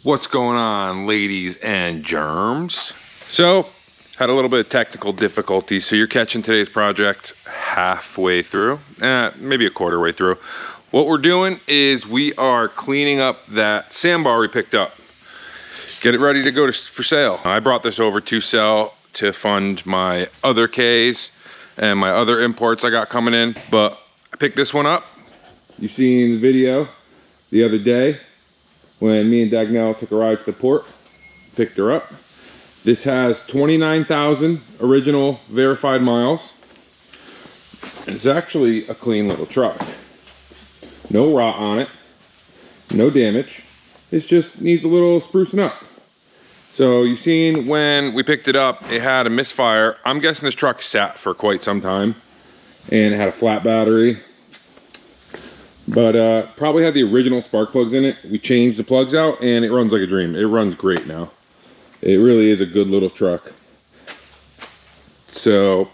What's going on, ladies and germs? So, had a little bit of technical difficulty, so you're catching today's project halfway through, maybe a quarter way through. What we're doing is we are cleaning up that Sambar we picked up. Get it ready to go for sale. I brought this over to sell to fund my other Ks and my other imports I got coming in, but I picked this one up. You seen the video the other day when me and Djnoway took a ride to the port, picked her up. This has 29,000 original verified miles. And it's actually a clean little truck. No rot on it, no damage. It just needs a little sprucing up. So you seen when we picked it up, it had a misfire. I'm guessing this truck sat for quite some time and it had a flat battery. But probably had the original spark plugs in it. We changed the plugs out and it runs like a dream. It runs great now. It really is a good little truck. So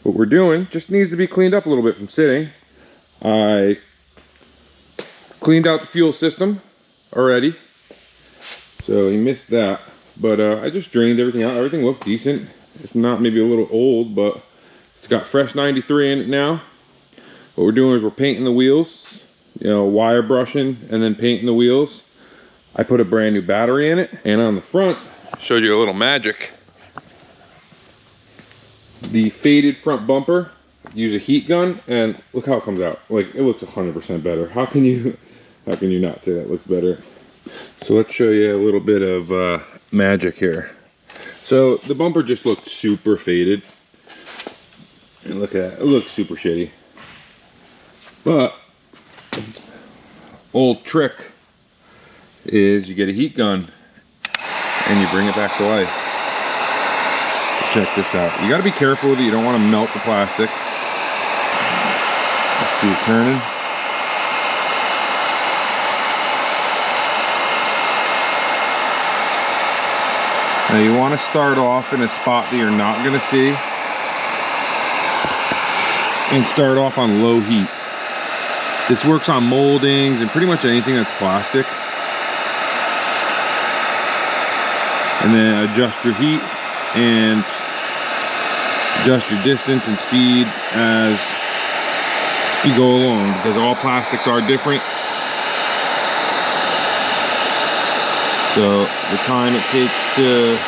what we're doing just needs to be cleaned up a little bit from sitting. I cleaned out the fuel system already, so he missed that. But I just drained everything out. Everything looked decent. It's not maybe a little old, but it's got fresh 93 in it now. What we're doing is we're painting the wheels, you know, wire brushing and then painting the wheels. I put a brand new battery in it, and on the front, showed you a little magic. The faded front bumper, use a heat gun, and look how it comes out. Like, it looks 100% better. How can you not say that looks better? So let's show you a little bit of magic here. So the bumper just looked super faded. And look at that, it looks super shitty. But old trick is you get a heat gun and you bring it back to life. So check this out. You got to be careful with it. You don't want to melt the plastic. Let's see it turning. Now you want to start off in a spot that you're not going to see and start off on low heat. This works on moldings and pretty much anything that's plastic. And then adjust your heat and adjust your distance and speed as you go along, because all plastics are different. So the time it takes to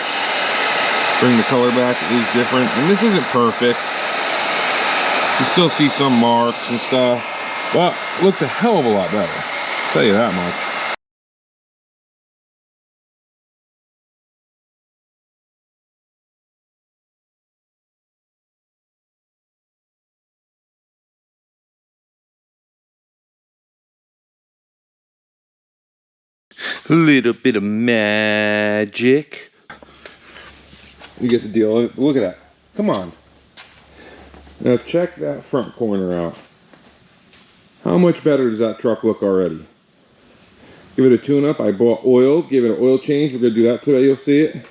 bring the color back is different. And this isn't perfect. You still see some marks and stuff, but it looks a hell of a lot better. I'll tell you that much. A little bit of magic. You get the deal. Look at that. Come on. Now check that front corner out. How much better does that truck look already? Give it a tune-up. I bought oil. Gave it an oil change. We're going to do that today. You'll see it.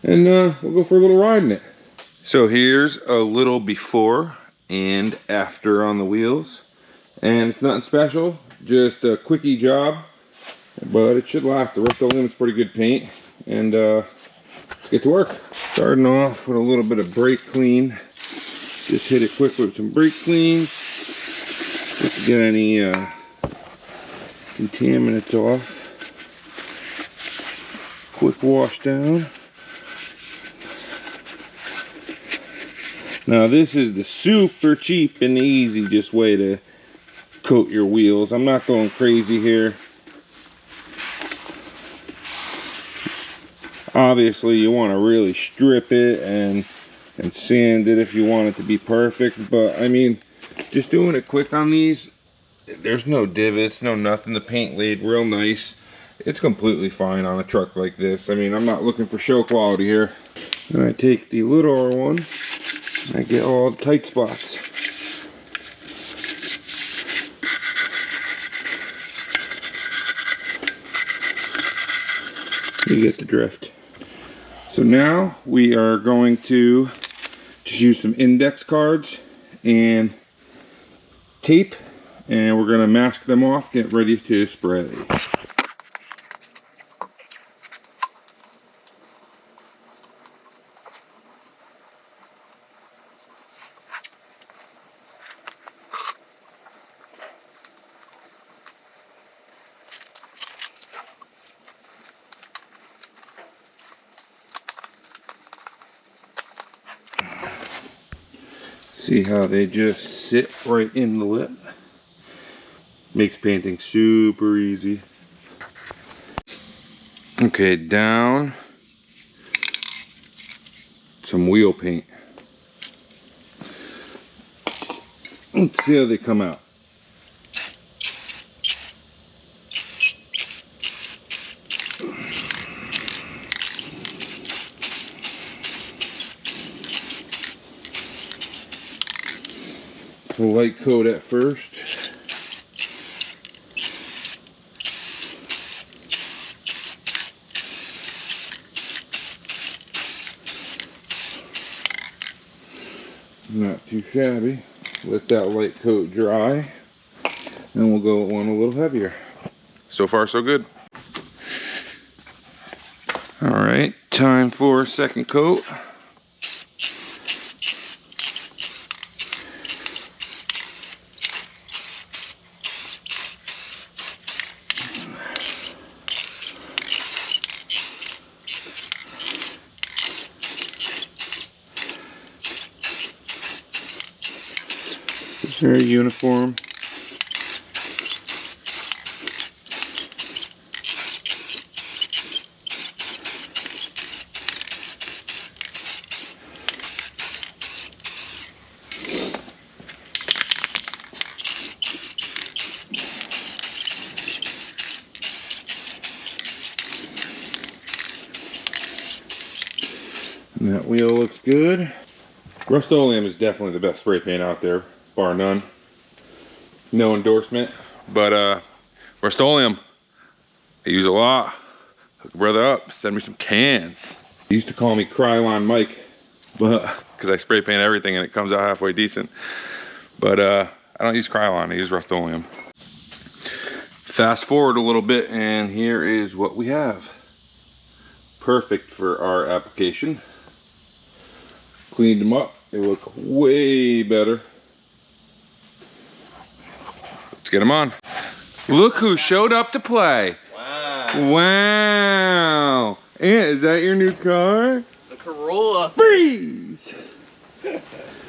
And we'll go for a little ride in it. So here's a little before and after on the wheels. And it's nothing special. Just a quickie job. But it should last. The Rust-Oleum is pretty good paint. And let's get to work. Starting off with a little bit of brake clean. Just hit it quick with some brake clean. Just to get any contaminants off. Quick wash down. Now this is the super cheap and easy just way to coat your wheels. I'm not going crazy here. Obviously you want to really strip it and sand it if you want it to be perfect, but I mean, just doing it quick on these, there's no divots, no nothing. The paint laid real nice. It's completely fine on a truck like this. I mean, I'm not looking for show quality here. Then I take the little one and I get all the tight spots. You get the drift. So now we are going to just use some index cards and tape, and we're going to mask them off, get ready to spray. See how they just sit right in the lip? Makes painting super easy. Okay, down some wheel paint. Let's see how they come out. A light coat at first. Not too shabby. Let that light coat dry, and we'll go one a little heavier. So far, so good. All right, time for second coat. It's very uniform. And that wheel looks good. Rust-Oleum is definitely the best spray paint out there, bar none. No endorsement, but Rust-Oleum, I use a lot. Hook a brother up, send me some cans. He used to call me Krylon Mike, but because I spray paint everything and it comes out halfway decent. But I don't use Krylon, I use Rust-Oleum. Fast forward a little bit, and here is what we have. Perfect for our application. Cleaned them up, they look way better. Let's get them on. Look who showed up to play. Wow. Wow. And is that your new car? The Corolla. Freeze!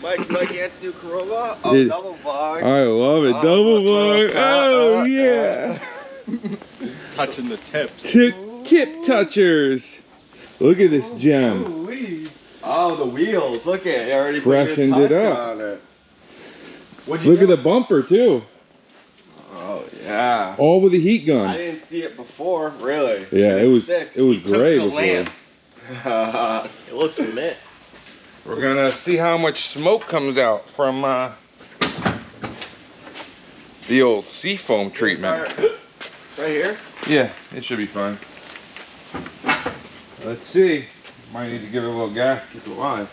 Mike, you want to do Corolla? Oh, double vlog. I love it. Double vlog. Oh, yeah. Touching the tips. Tip touchers. Look at this gem. Ooh-wee. Oh, the wheels. Look at it. You already Freshened put your it touch up. on it. Look at the bumper, too. Oh, yeah. All with a heat gun. I didn't see it before, really. Yeah, it was Six. gray before. Lamp. It looks mint. We're gonna see how much smoke comes out from the old seafoam treatment. Right here? Yeah, it should be fine. Let's see. Might need to give it a little gas to keep it alive.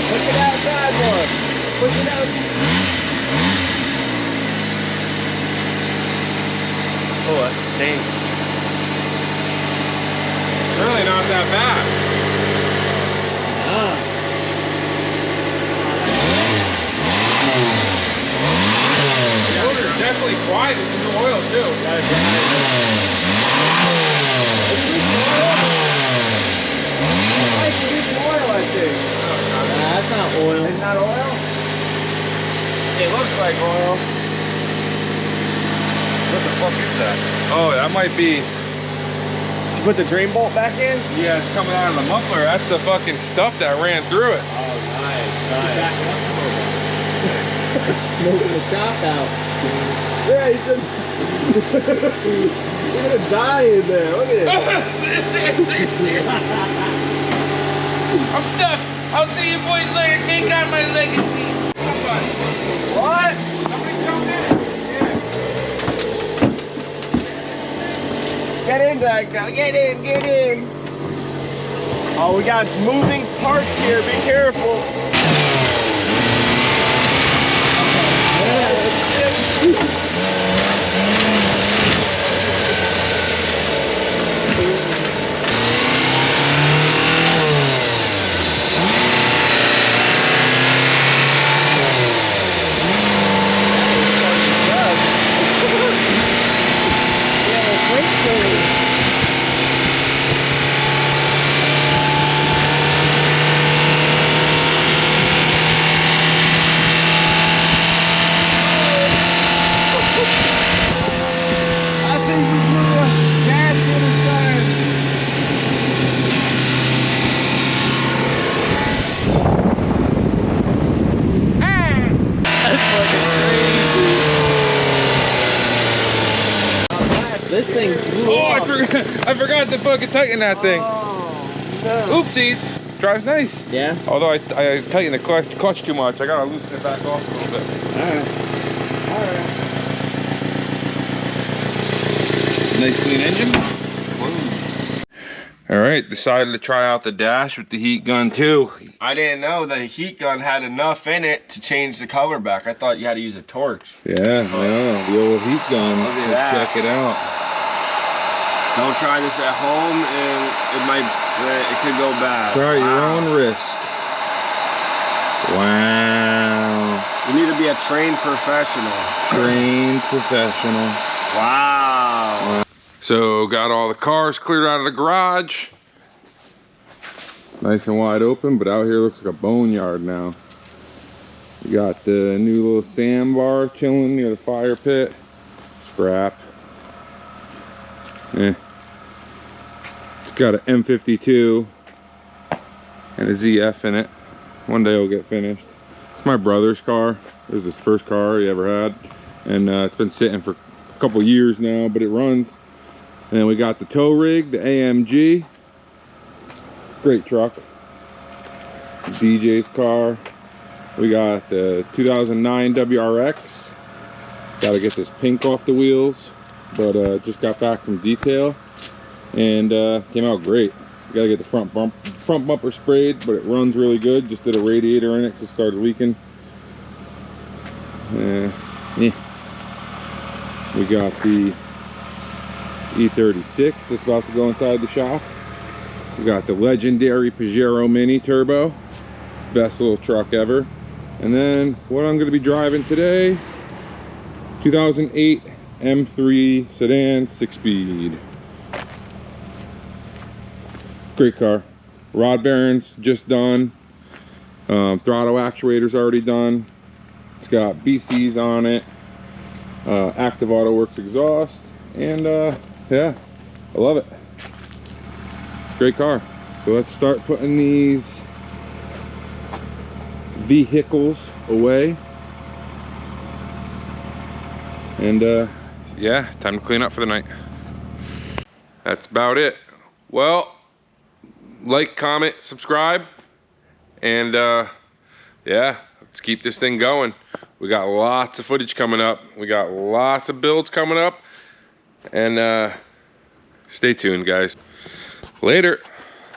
Push it outside more. Push it out. Oh, that stinks. Really not that bad. The motor is definitely quiet with the new oil too. That's not oil. It's not oil? It looks like oil. What the fuck is that? Oh, that might be. Did you put the drain bolt back in? Yeah, it's coming out of the muffler. That's the fucking stuff that ran through it. Oh, nice. Back it up a little bit. Smoking the shop out. Yeah, you should. You're gonna die in there. Look at it. I'm stuck. I'll see you boys later. Take out my legacy. What? Somebody jump in. Get in, Doug. Get in, get in. Oh, we got moving parts here. Be careful. I forgot to fucking tighten that thing. Oh, no. Oopsies. Drives nice. Yeah? Although I tightened the clutch too much. I gotta loosen it back off a little bit. Alright. Alright. Nice clean engine. All right, decided to try out the dash with the heat gun too. I didn't know the heat gun had enough in it to change the color back. I thought you had to use a torch. Yeah, no, the old heat gun. Look at that. Check it out. Don't try this at home, and it could go bad. Try your own risk. Wow. You need to be a trained professional. Trained professional. Wow. So got all the cars cleared out of the garage. Nice and wide open, but out here looks like a boneyard now. We got the new little sandbar chilling near the fire pit. Scrap. It's got an M52 and a ZF in it. One day it'll get finished. It's my brother's car. It was his first car he ever had. And it's been sitting for a couple years now, but it runs. And then we got the tow rig, the AMG. Great truck. DJ's car. We got the 2009 WRX. Got to get this pink off the wheels, but just got back from detail and came out great. Got to get the front bumper sprayed, but it runs really good. Just did a radiator in it because it started leaking. Yeah. We got the E36 that's about to go inside the shop. We got the legendary Pajero Mini Turbo. Best little truck ever. And then what I'm going to be driving today, 2008 M3 sedan 6-speed. Great car. Rod bearings just done. Throttle actuators already done. It's got BCs on it. Active Auto Works exhaust. And yeah, I love it. It's a great car. So let's start putting these vehicles away. And yeah, time to clean up for the night. That's about it. Well, like, comment, subscribe, and yeah, let's keep this thing going. We got lots of footage coming up. We got lots of builds coming up, and stay tuned, guys. Later.